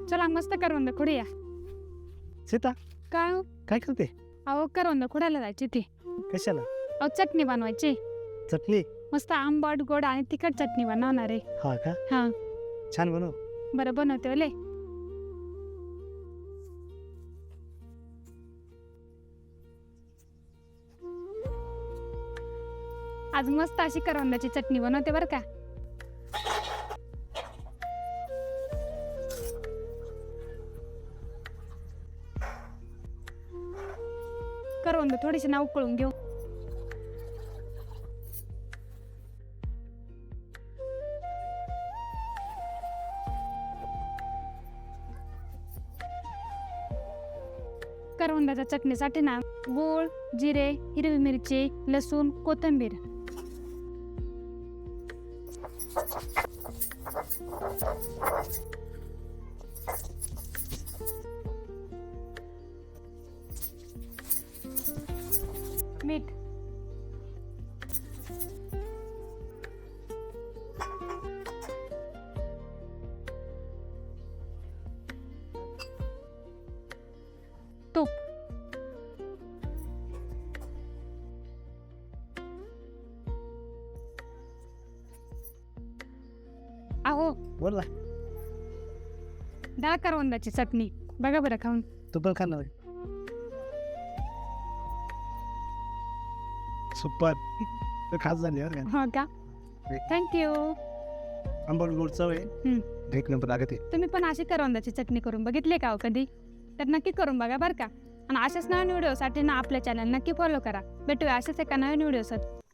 चला मस्त करवंद खुडूया. सीता काय हो? काय करते? अहो करवंद खुडायला जायची ती. कशाला? अहो चटणी बनवायची. चटणी? मस्त आंबट गोड आणि तिखट चटणी बनवणार आहे. हा का? हा छान बनव. बरं बनवते ओले. आज मस्त अशी करवंदाची चटणी बनवते बरं का. करवंद थोडीशी ना उकळून घेऊ. करवंदाच्या चटणीसाठी ना गूळ, जिरे, हिरवी मिरची, लसूण, कोथिंबीर. मीठ. तूप. अहो बोल ना. डाळ करवंदाची चटणी बघा बरं खाऊन. तू पण खाणार? सुपर. खास झाली बरं का. हो का? थँक्यू. आंबट गोड चव आहे. एक नंबर लागते. तुम्ही पण अशी करवंदाची चटणी करून बघितले का हो कधी? तर नक्की करून बघा बरं का. आणि अशाच नवीन व्हिडिओसाठी ना आपल्या चॅनल नक्की फॉलो करा. भेटूया अशाच एका नवीन व्हिडिओसाठी.